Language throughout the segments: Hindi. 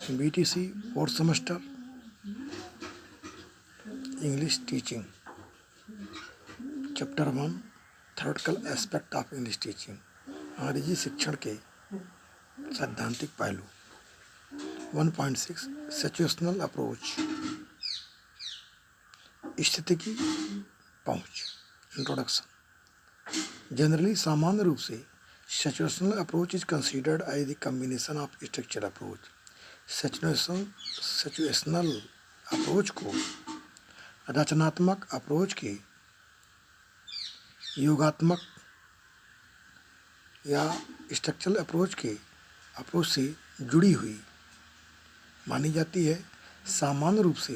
BTC fourth semester English teaching Chapter 1 Theoretical aspect of English teaching अंग्रेजी शिक्षण के सैद्धांतिक पहलू 1.6 सिचुएशनल अप्रोच स्थितिकी पहुंच इंट्रोडक्शन जनरली सामान्य रूप से situational approach is considered as the combination of structural approach situational approach को रचनात्मक अप्रोच के योगात्मक या स्ट्रक्चरल अप्रोच के अप्रोच से जुड़ी हुई मानी जाती है। सामान्य रूप से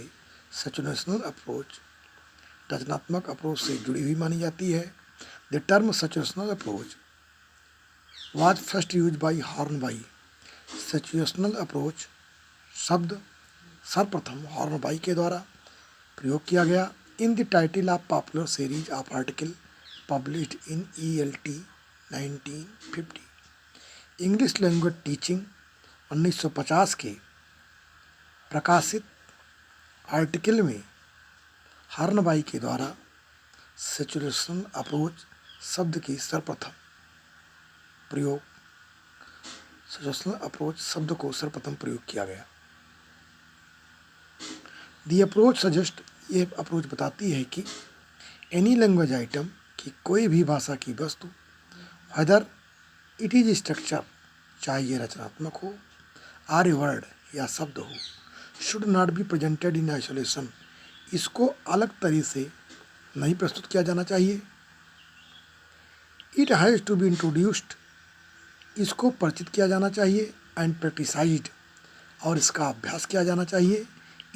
सिचुएशनल अप्रोच रचनात्मक अप्रोच से जुड़ी हुई मानी जाती है। The term situational approach was first use by Hornby. Situational approach शब्द सर्वप्रथम हॉर्नबाई के द्वारा प्रयोग किया गया in the title of popular series of article published in ELT 1950। English language teaching 1950 के प्रकाशित आर्टिकल में हॉर्नबाई के द्वारा सिचुएशनल अप्रोच शब्द की सर्वप्रथम प्रयोग सिचुएशनल अप्रोच शब्द को सर्वप्रथम प्रयोग किया गया। दी अप्रोच सजेस्ट ये अप्रोच बताती है कि एनी लैंग्वेज आइटम की कोई भी भाषा की वस्तु वेदर इट इज स्ट्रक्चर चाहे ये रचनात्मक हो आर ए वर्ड या शब्द हो should not be presented in isolation इसको अलग तरीके से नहीं प्रस्तुत किया जाना चाहिए। It has to be introduced इसको परिचित किया जाना चाहिए एंड प्रैक्टिसाइज्ड और इसका अभ्यास किया जाना चाहिए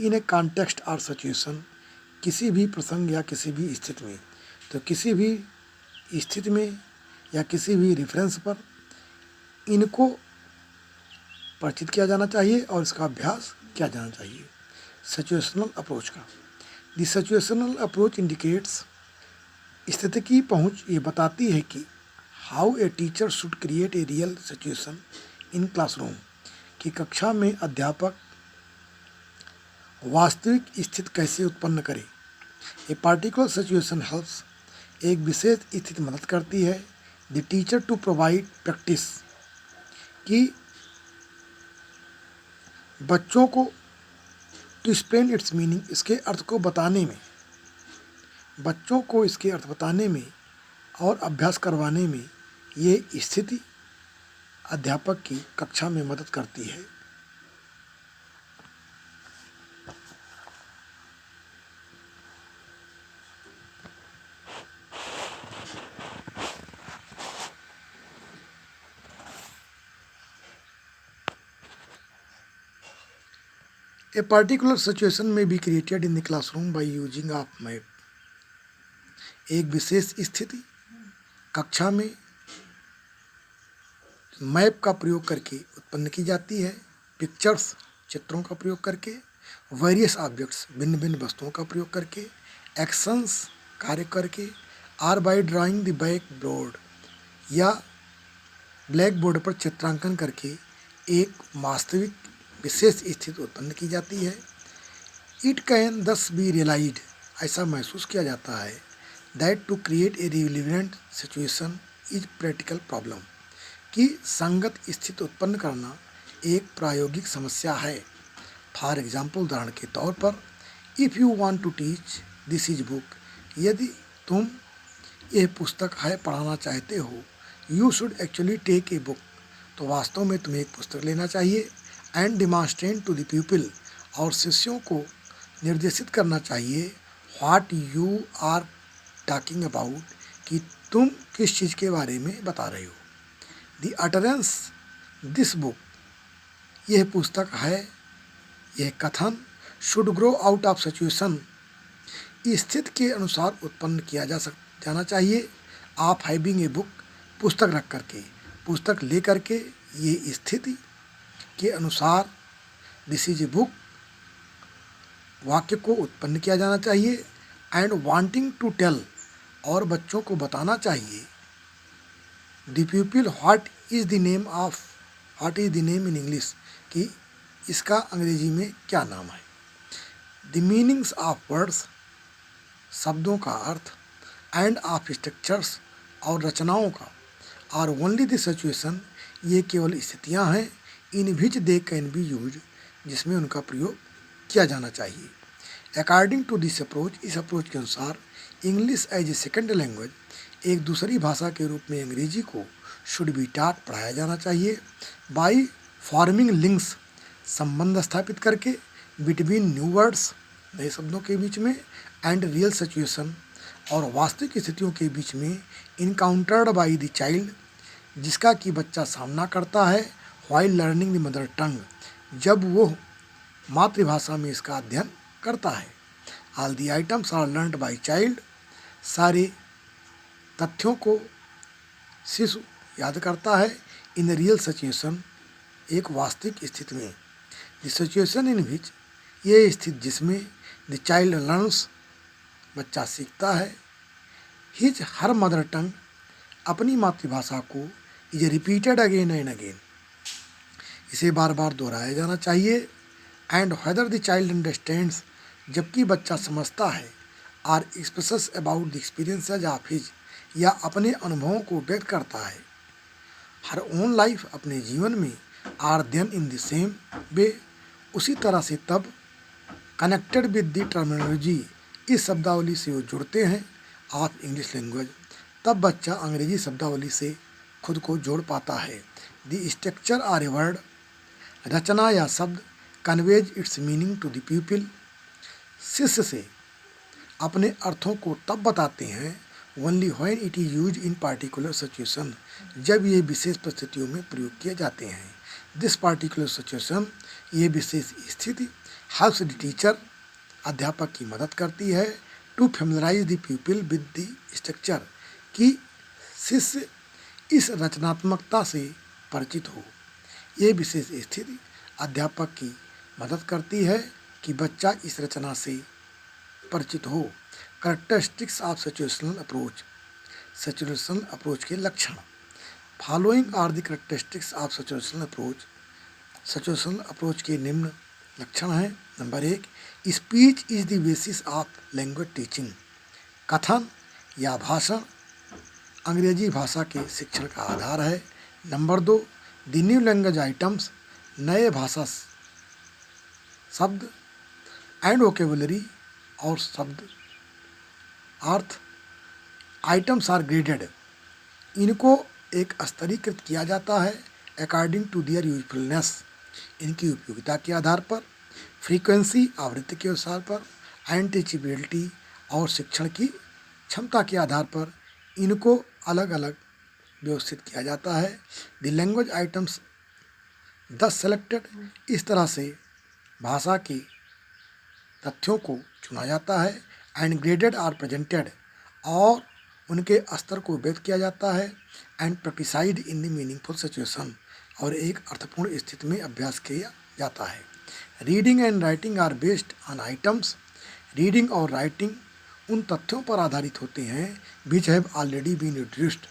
इन ए कॉन्टेक्स्ट और सिचुएशन किसी भी प्रसंग या किसी भी स्थिति में। तो किसी भी स्थिति में या किसी भी रेफरेंस पर इनको परिचित किया जाना चाहिए और इसका अभ्यास किया जाना चाहिए। सिचुएशनल अप्रोच का द सिचुएशनल अप्रोच इंडिकेट्स स्थिति की पहुंच ये बताती है कि how a teacher should create a real situation in classroom कि कक्षा में अध्यापक वास्तविक स्थिति कैसे उत्पन्न करे। ए पार्टिकुलर सिचुएशन हेल्प्स एक विशेष स्थिति मदद करती है the teacher to provide practice कि बच्चों को टू एक्सप्लेन इट्स मीनिंग इसके अर्थ को बताने में बच्चों को इसके अर्थ बताने में और अभ्यास करवाने में ये स्थिति अध्यापक की कक्षा में मदद करती है। A particular situation may be created in the classroom by using of map। एक विशेष स्थिति कक्षा में मैप का प्रयोग करके उत्पन्न की जाती है। पिक्चर्स चित्रों का प्रयोग करके वेरियस ऑब्जेक्ट्स भिन्न भिन्न वस्तुओं का प्रयोग करके एक्शंस कार्य करके or by drawing the back board या ब्लैक बोर्ड पर चित्रांकन करके एक वास्तविक विशेष स्थिति उत्पन्न की जाती है। It can thus be realized ऐसा महसूस किया जाता है that to create a relevant situation is practical problem कि संगत स्थिति उत्पन्न करना एक प्रायोगिक समस्या है। फॉर एग्जाम्पल उदाहरण के तौर पर if you want to teach this is book यदि तुम यह पुस्तक है पढ़ाना चाहते हो you should actually take a book तो वास्तव में तुम्हें एक पुस्तक लेना चाहिए and demonstrate to the people और शिष्यों को निर्देशित करना चाहिए what you are talking about कि तुम किस चीज़ के बारे में बता रहे हो। द अटरेंस दिस बुक यह पुस्तक है यह कथन should grow out of situation स्थिति के अनुसार उत्पन्न किया जाना चाहिए। आप हैविंग ए बुक पुस्तक रख करके पुस्तक ले करके ये स्थिति के अनुसार दिस इज ए बुक वाक्य को उत्पन्न किया जाना चाहिए एंड वांटिंग टू टेल और बच्चों को बताना चाहिए the people what is the name in English कि इसका अंग्रेजी में क्या नाम है? द मीनिंग्स ऑफ वर्ड्स, शब्दों का अर्थ, एंड ऑफ स्ट्रक्चर्स, और रचनाओं का, आर ओनली द सिचुएशन, ये केवल स्थितियां हैं, in which they can be use, जिसमें उनका प्रयोग किया जाना चाहिए। अकॉर्डिंग टू दिस अप्रोच, इस अप्रोच के अनुसार English as a second language, एक दूसरी भाषा के रूप में अंग्रेजी को शुड बी टाट, पढ़ाया जाना चाहिए। बाई फॉर्मिंग लिंक्स, संबंध स्थापित करके, बिटवीन न्यू वर्ड्स, नए शब्दों के बीच में, एंड रियल सिचुएशन, और वास्तविक स्थितियों के बीच में, इनकाउंटर्ड बाई द चाइल्ड, जिसका कि बच्चा सामना करता है, while learning the mother tongue, जब वो मातृभाषा में इसका अध्ययन करता है। All the items are learned by child, सारे तथ्यों को शिशु याद करता है। इन रियल सिचुएशन, एक वास्तविक स्थिति में। द सिचुएशन इन विच, ये स्थिति जिसमें, द चाइल्ड लर्न्स, बच्चा सीखता है, हिज हर मदर टंग, अपनी मातृभाषा को, is repeated again and again, इसे बार बार दोहराया जाना चाहिए। And whether the child understands, जबकि बच्चा समझता है, or expresses about the experiences of his, या अपने अनुभवों को व्यक्त करता है, हर ओन लाइफ, अपने जीवन में, or then in the same way, उसी तरह से, तब कनेक्टेड विद द टर्मिनोलॉजी, इस शब्दावली से वो जुड़ते हैं, ऑफ इंग्लिश लैंग्वेज, तब बच्चा अंग्रेजी शब्दावली से खुद को जोड़ पाता है। The structure are a word, रचना या शब्द, conveys its meaning to the people, शिष्य से अपने अर्थों को तब बताते हैं, only when it is use in particular situation, जब ये विशेष परिस्थितियों में प्रयोग किए जाते हैं। दिस पार्टिकुलर सिचुएशन, ये विशेष स्थिति, हेल्प्स द टीचर, अध्यापक की मदद करती है, to familiarize the people with the structure, कि शिष्य इस रचनात्मकता से परिचित हो। ये विशेष स्थिति अध्यापक की मदद करती है कि बच्चा इस रचना से परिचित हो। Characteristics of situational approach, situational approach के लक्षण। Following are the characteristics of situational approach, situational approach के निम्न लक्षण हैं। Number 1, speech is the basis of language teaching, कथन या भाषण अंग्रेजी भाषा के शिक्षण का आधार है। Number 2, the new language items, नए भाषा शब्द, एंड वोकेबुलरी, और शब्द अर्थ, आइटम्स आर ग्रेडेड, इनको एक स्तरीकृत किया जाता है, अकॉर्डिंग टू देयर यूजफुलनेस, इनकी उपयोगिता के आधार पर, फ्रीक्वेंसी, आवृत्ति के आधार पर, एंड टीचेबिलिटी, और शिक्षण की क्षमता के आधार पर इनको अलग अलग व्यवस्थित किया जाता है। द लैंग्वेज आइटम्स दस सेलेक्टेड, इस तरह से भाषा के तथ्यों को चुना जाता है। एंड ग्रेडेड आर प्रेजेंटेड, और उनके स्तर को व्यक्त किया जाता है। And practised in the meaningful situation, और एक अर्थपूर्ण स्थिति में अभ्यास किया जाता है। Reading and writing are based on items, रीडिंग और राइटिंग उन तथ्यों पर आधारित होते हैं which have already been introduced,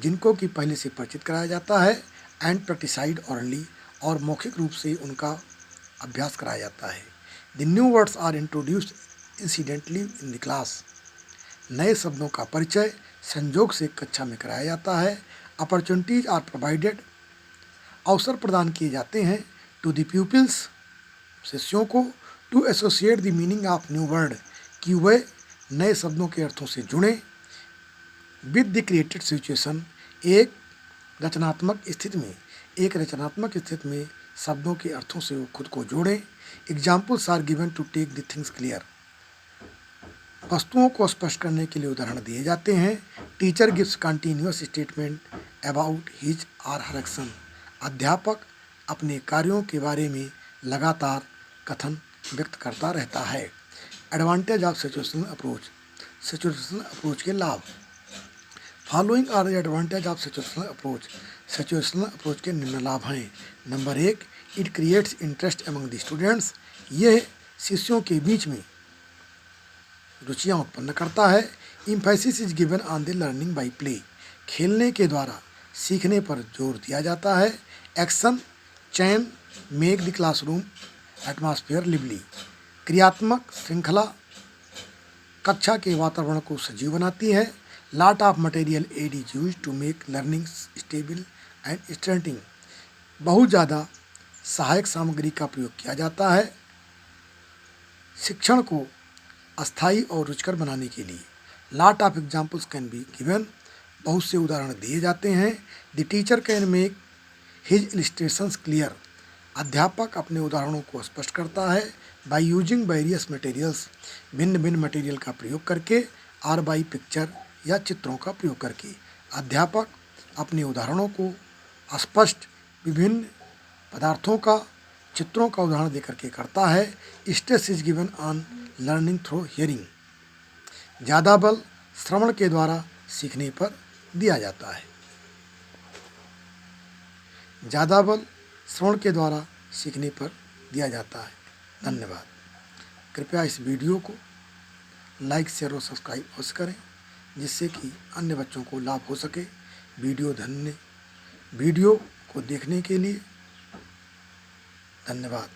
जिनको कि पहले से परिचित कराया जाता है। एंड प्रैक्टिसाइड ऑरली, और मौखिक रूप से उनका अभ्यास कराया जाता है। The new words are introduced incidentally in the class, नए शब्दों का परिचय संयोग से कक्षा में कराया जाता है। अपॉर्चुनिटीज आर प्रोवाइडेड, अवसर प्रदान किए जाते हैं। टू द प्यूपिल्स, शिष्यों को, to associate the meaning of new word, कि वे नए शब्दों के अर्थों से जुड़ें। विद द क्रिएटेड सिचुएशन, एक रचनात्मक स्थिति में शब्दों के अर्थों से वो खुद को जोड़ें। Examples are given to take the things clear, वस्तुओं को स्पष्ट करने के लिए उदाहरण दिए जाते हैं। Teacher gives continuous statement about his or her action, अध्यापक अपने कार्यों के बारे में लगातार कथन व्यक्त करता रहता है। Advantage of situational approach, situational approach के लाभ। Following are the advantage of situational approach, situational approach के निम्न लाभ हैं। Number 1, it creates interest among the students, यह शिष्यों के बीच में रुचियाँ उत्पन्न करता है। Emphasis is given on the learning by play, खेलने के द्वारा सीखने पर जोर दिया जाता है। Action chain make the classroom atmosphere lively. क्रियात्मक श्रृंखला कक्षा के वातावरण को सजीव बनाती है। Lot of material aid is use to make learning stable and standing. बहुत ज़्यादा सहायक सामग्री का प्रयोग किया जाता है शिक्षण को अस्थायी और रुचिकर बनाने के लिए। Lot of examples can be given. बहुत से उदाहरण दिए जाते हैं। The teacher can make his illustrations clear. अध्यापक अपने उदाहरणों को स्पष्ट करता है। बाई यूजिंग वेरियस मटेरियल्स, भिन्न भिन्न मटेरियल का प्रयोग करके। और बाई पिक्चर या चित्रों का प्रयोग करके। अध्यापक अपने उदाहरणों को स्पष्ट विभिन्न पदार्थों का चित्रों का उदाहरण देकर के करता है। Stress is given on learning through hearing. ज़्यादा बल श्रवण के द्वारा सीखने पर दिया जाता है। ज़्यादा बल श्रवण के द्वारा सीखने पर दिया जाता है। धन्यवाद। कृपया इस वीडियो को लाइक, शेयर और सब्सक्राइब अवश्य करें, जिससे कि अन्य बच्चों को लाभ हो सके। वीडियो को देखने के लिए धन्यवाद।